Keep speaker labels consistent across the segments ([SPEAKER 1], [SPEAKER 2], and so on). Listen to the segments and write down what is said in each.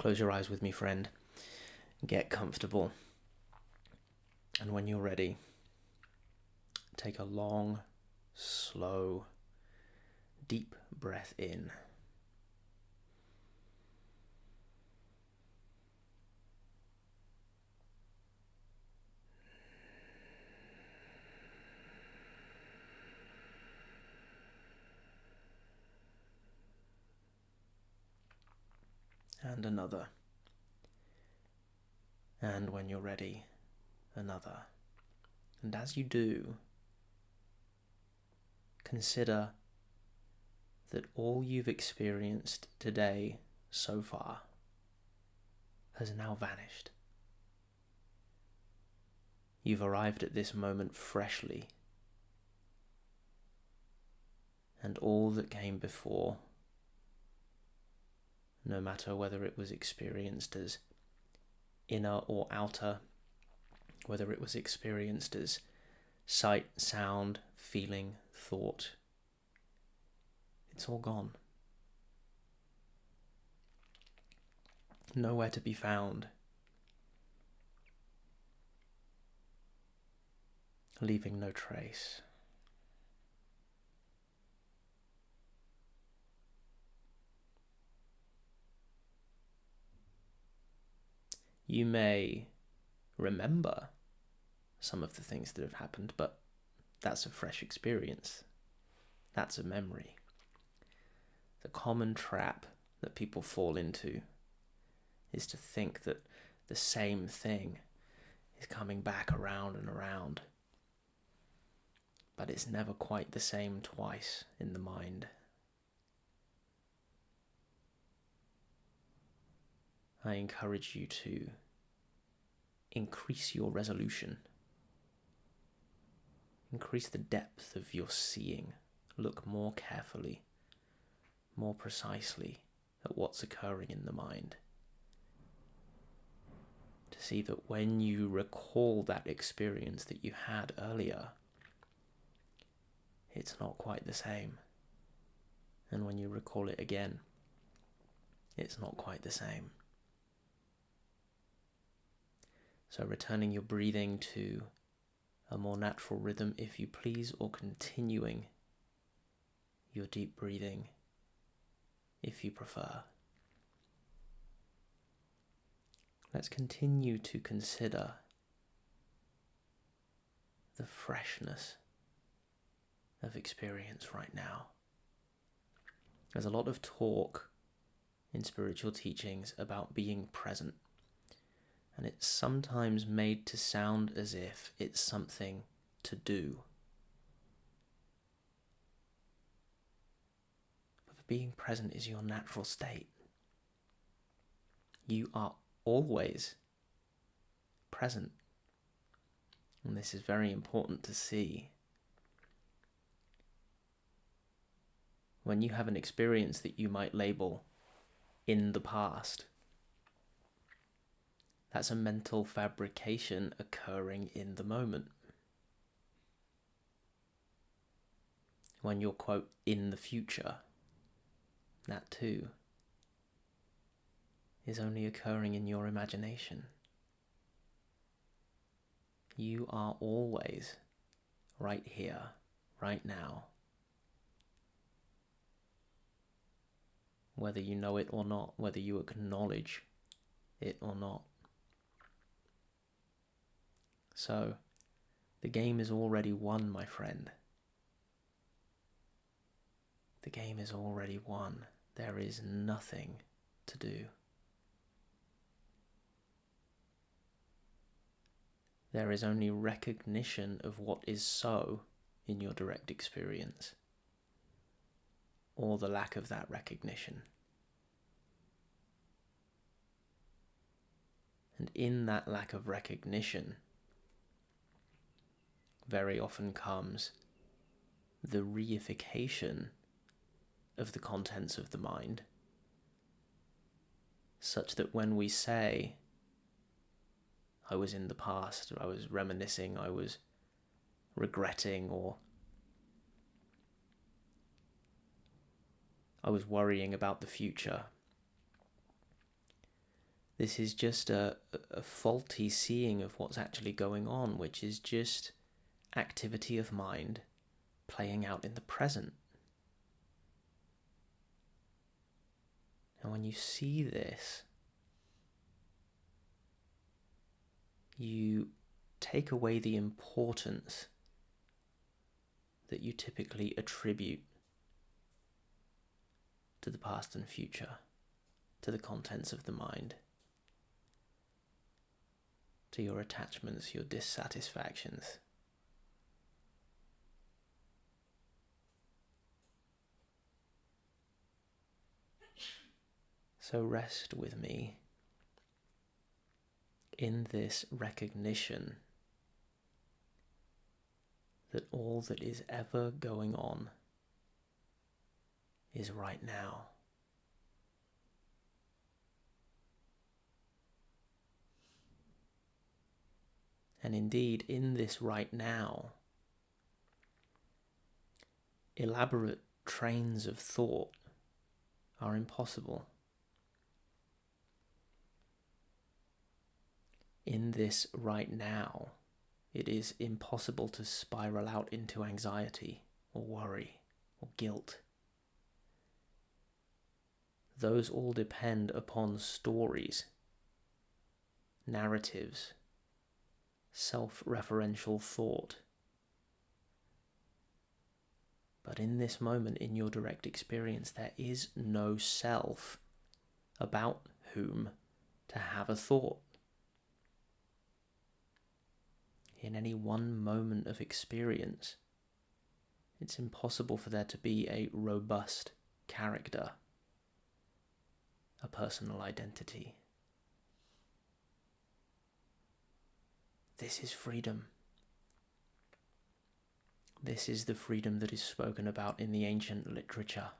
[SPEAKER 1] Close your eyes with me, friend. Get comfortable. And when you're ready, take a long, slow, deep breath in. And another. And when you're ready, another. And as you do, consider that all you've experienced today so far has now vanished. You've arrived at this moment freshly, and all that came before, no matter whether it was experienced as inner or outer, whether it was experienced as sight, sound, feeling, thought, it's all gone. Nowhere to be found, leaving no trace. You may remember some of the things that have happened, but that's a fresh experience. That's a memory. The common trap that people fall into is to think that the same thing is coming back around and around. But it's never quite the same twice in the mind. I encourage you to increase your resolution. Increase the depth of your seeing. Look more carefully, more precisely at what's occurring in the mind. To see that when you recall that experience that you had earlier, it's not quite the same. And when you recall it again, it's not quite the same. So returning your breathing to a more natural rhythm, if you please, or continuing your deep breathing, if you prefer. Let's continue to consider the freshness of experience right now. There's a lot of talk in spiritual teachings about being present, and it's sometimes made to sound as if it's something to do. But being present is your natural state. You are always present. And this is very important to see. When you have an experience that you might label in the past, that's a mental fabrication occurring in the moment. When you're, quote, in the future, that too is only occurring in your imagination. You are always right here, right now. Whether you know it or not, whether you acknowledge it or not. So, the game is already won, my friend. The game is already won. There is nothing to do. There is only recognition of what is so in your direct experience, or the lack of that recognition. And in that lack of recognition, very often comes the reification of the contents of the mind, such that when we say, I was in the past, or I was reminiscing, I was regretting, or I was worrying about the future, This is just a faulty seeing of what's actually going on, which is just activity of mind playing out in the present. And when you see this, you take away the importance that you typically attribute to the past and future, to the contents of the mind, to your attachments, your dissatisfactions. So rest with me in this recognition that all that is ever going on is right now. And indeed, in this right now, elaborate trains of thought are impossible. In this right now, it is impossible to spiral out into anxiety or worry or guilt. Those all depend upon stories, narratives, self-referential thought. But in this moment, in your direct experience, there is no self about whom to have a thought. In any one moment of experience, it's impossible for there to be a robust character, a personal identity. This is freedom. This is the freedom that is spoken about in the ancient literature.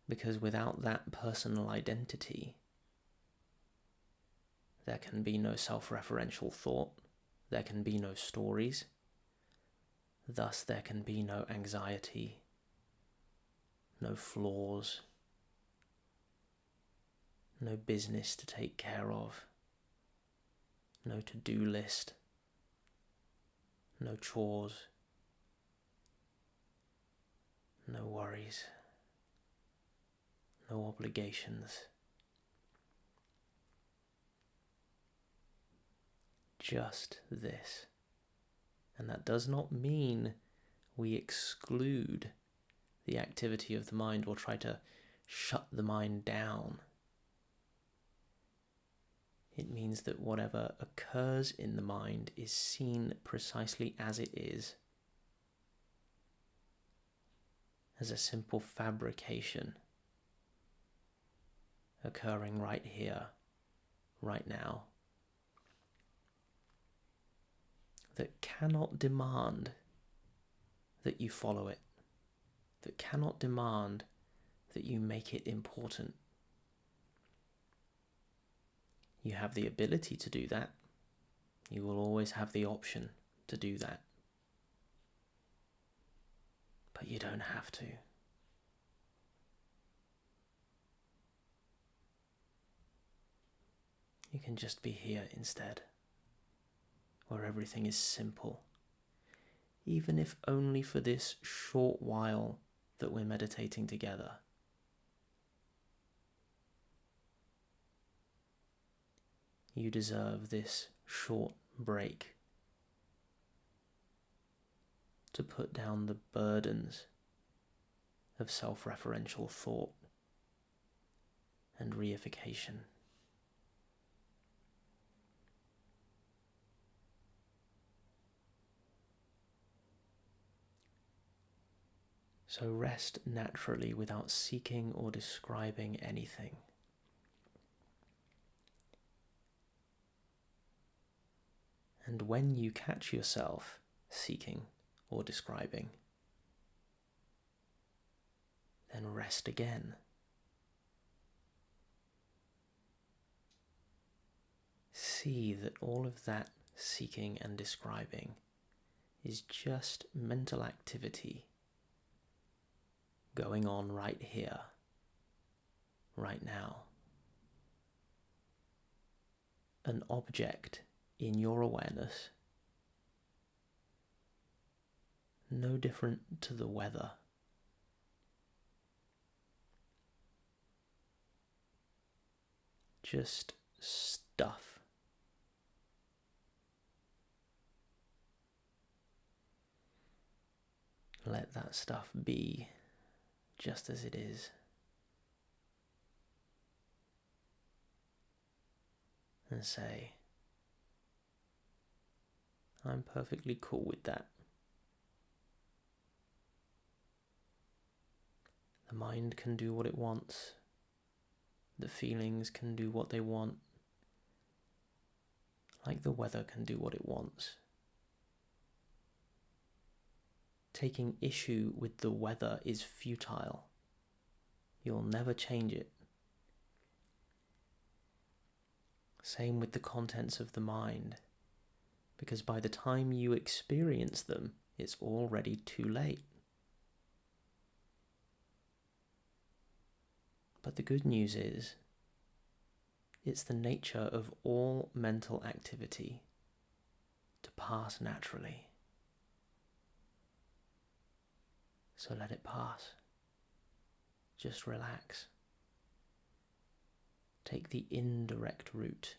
[SPEAKER 1] Because without that personal identity, there can be no self-referential thought, there can be no stories, thus there can be no anxiety, no flaws, no business to take care of, no to-do list, no chores, no worries, no obligations. Just this. And that does not mean we exclude the activity of the mind or try to shut the mind down. It means that whatever occurs in the mind is seen precisely as it is, as a simple fabrication occurring right here, right now, that cannot demand that you follow it, that cannot demand that you make it important. You have the ability to do that. You will always have the option to do that. But you don't have to. You can just be here instead, where everything is simple, even if only for this short while that we're meditating together. You deserve this short break to put down the burdens of self-referential thought and reification. So rest naturally without seeking or describing anything. And when you catch yourself seeking or describing, then rest again. See that all of that seeking and describing is just mental activity going on right here, right now. An object in your awareness, no different to the weather. Just stuff. Let that stuff be just as it is. And say, I'm perfectly cool with that. The mind can do what it wants. The feelings can do what they want. Like the weather can do what it wants. Taking issue with the weather is futile. You'll never change it. Same with the contents of the mind, because by the time you experience them, it's already too late. But the good news is, it's the nature of all mental activity to pass naturally. So let it pass. Just relax. Take the indirect route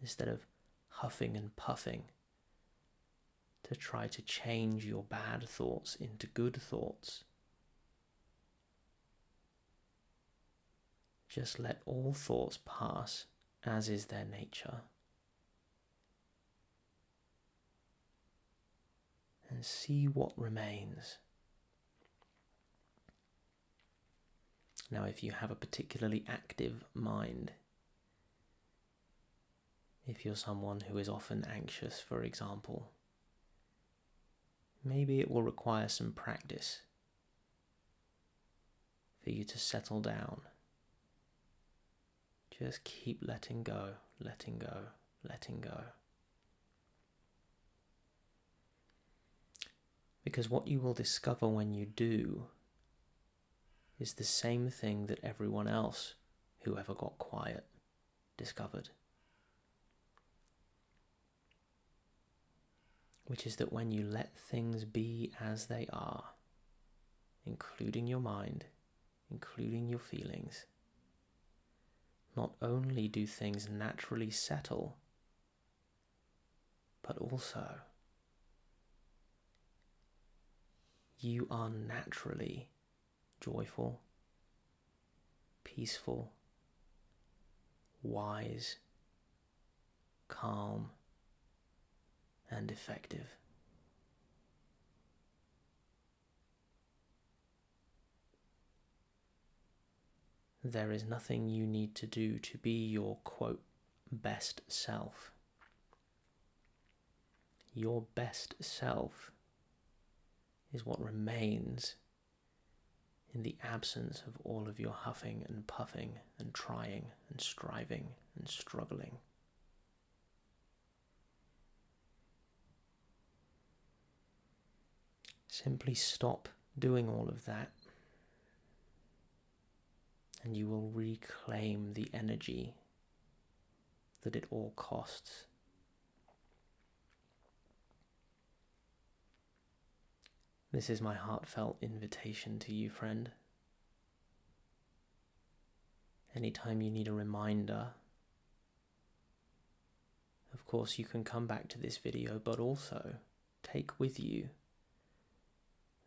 [SPEAKER 1] instead of huffing and puffing to try to change your bad thoughts into good thoughts. Just let all thoughts pass as is their nature. And see what remains. Now, if you have a particularly active mind, if you're someone who is often anxious, for example, maybe it will require some practice for you to settle down. Just keep letting go, letting go, letting go. Because what you will discover when you do is the same thing that everyone else who ever got quiet discovered. Which is that when you let things be as they are, including your mind, including your feelings, not only do things naturally settle, but also you are naturally joyful, peaceful, wise, calm, and effective. There is nothing you need to do to be your, quote, best self. Your best self is what remains in the absence of all of your huffing and puffing and trying and striving and struggling. Simply stop doing all of that, and you will reclaim the energy that it all costs. This is my heartfelt invitation to you, friend. Anytime you need a reminder, of course you can come back to this video, but also take with you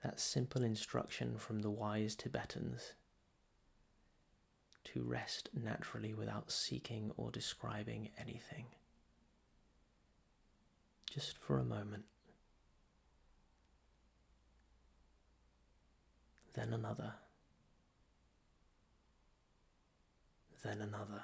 [SPEAKER 1] that simple instruction from the wise Tibetans to rest naturally without seeking or describing anything. Just for a moment. Then another. Then another.